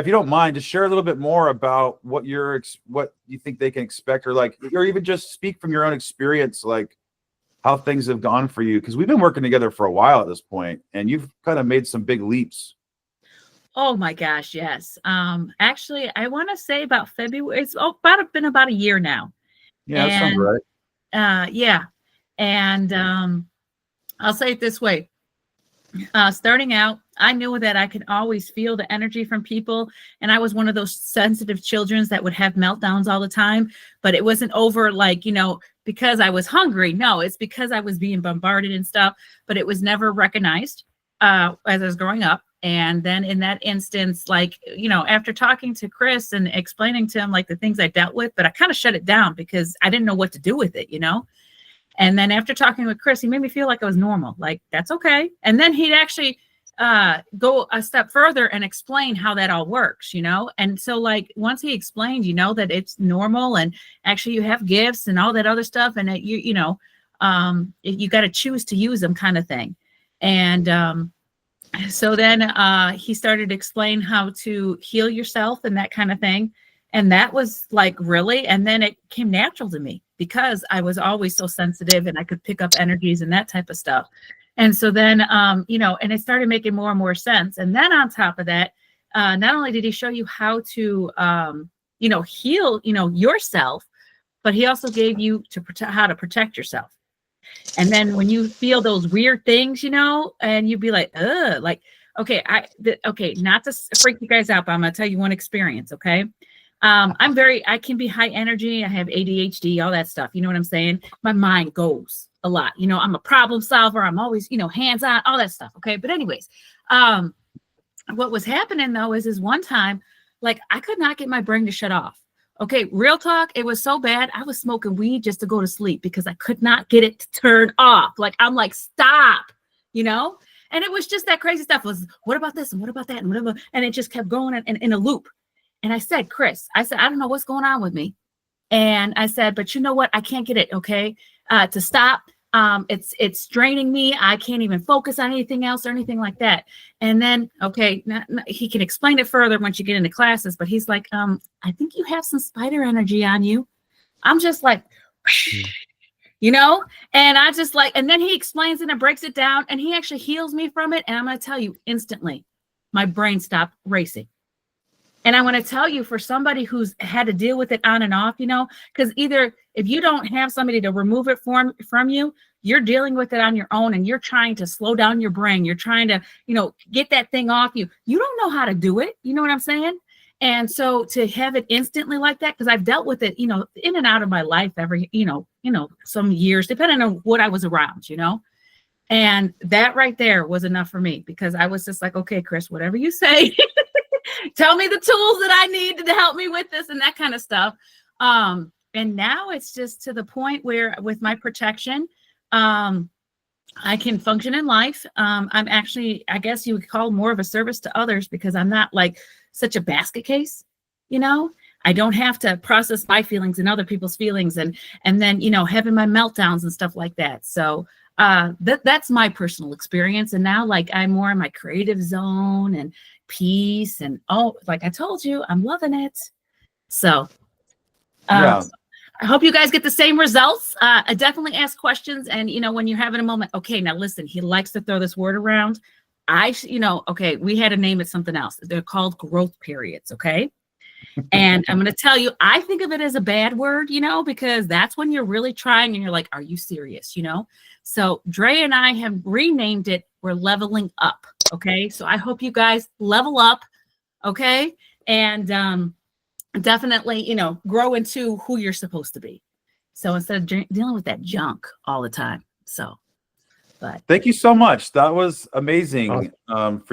if you don't mind, just share a little bit more about what what you think they can expect, or like, or even just speak from your own experience, like how things have gone for you. Because we've been working together for a while at this point, and you've kind of made some big leaps. Oh my gosh, yes. Actually, I want to say about February. It's been about a year now, Yeah, that sounds and right. yeah, and I'll say it this way. Starting out, I knew that I could always feel the energy from people. And I was one of those sensitive children that would have meltdowns all the time, but it wasn't over like, because I was hungry. No, it's because I was being bombarded and stuff, but it was never recognized as I was growing up. And then in that instance, like, after talking to Chris and explaining to him like the things I dealt with, but I kind of shut it down because I didn't know what to do with it. And then after talking with Chris, he made me feel like I was normal, like that's okay. And then he'd actually go a step further and explain how that all works, And so like once he explained, that it's normal and actually you have gifts and all that other stuff, and that you got to choose to use them, kind of thing. And so then he started to explain how to heal yourself and that kind of thing. And that was like, really? And then it came natural to me because I was always so sensitive and I could pick up energies and that type of stuff. And so then, and it started making more and more sense. And then on top of that, not only did he show you how to, heal, yourself, but he also gave you how to protect yourself. And then when you feel those weird things, and you'd be like, ugh, like, okay, not to freak you guys out, but I'm going to tell you one experience. Okay. I can be high energy. I have ADHD, all that stuff. You know what I'm saying? My mind goes a lot. I'm a problem solver. I'm always, hands on, all that stuff. Okay. But anyways, what was happening though is one time, like I could not get my brain to shut off. Okay. Real talk. It was so bad. I was smoking weed just to go to sleep because I could not get it to turn off. Like, I'm like, stop, and it was just that crazy stuff. It was, what about this? And what about that? And whatever. And it just kept going in a loop. And I said, Chris, I don't know what's going on with me. And I said, but you know what? I can't get it. Okay. To stop. It's draining me. I can't even focus on anything else or anything like that. And then, okay, he can explain it further once you get into classes, but he's like, I think you have some spider energy on you. I'm just like, and I just like, and then he explains it and breaks it down and he actually heals me from it. And I'm going to tell you instantly, my brain stopped racing. And I want to tell you, for somebody who's had to deal with it on and off, because either if you don't have somebody to remove it from you, you're dealing with it on your own and you're trying to slow down your brain. You're trying to, get that thing off you. You don't know how to do it. You know what I'm saying? And so to have it instantly like that, because I've dealt with it, in and out of my life every, some years, depending on what I was around, and that right there was enough for me because I was just like, okay, Chris, whatever you say. Tell me the tools that I need to help me with this and that kind of stuff. And now it's just to the point where with my protection, I can function in life. I'm actually, I guess you would call more of a service to others because I'm not like such a basket case, I don't have to process my feelings and other people's feelings and then, having my meltdowns and stuff like that. So that's my personal experience. And now like I'm more in my creative zone and peace and like I told you, I'm loving it. So Yeah. I hope you guys get the same results. I definitely ask questions. And, when you're having a moment, okay, now listen, he likes to throw this word around. Okay, we had to name it something else. They're called growth periods. Okay. And I'm going to tell you, I think of it as a bad word, because that's when you're really trying and you're like, are you serious? So Dre and I have renamed it. We're leveling up. Okay. So I hope you guys level up. Okay. And definitely, grow into who you're supposed to be. So instead of dealing with that junk all the time. So, but thank you so much. That was amazing. For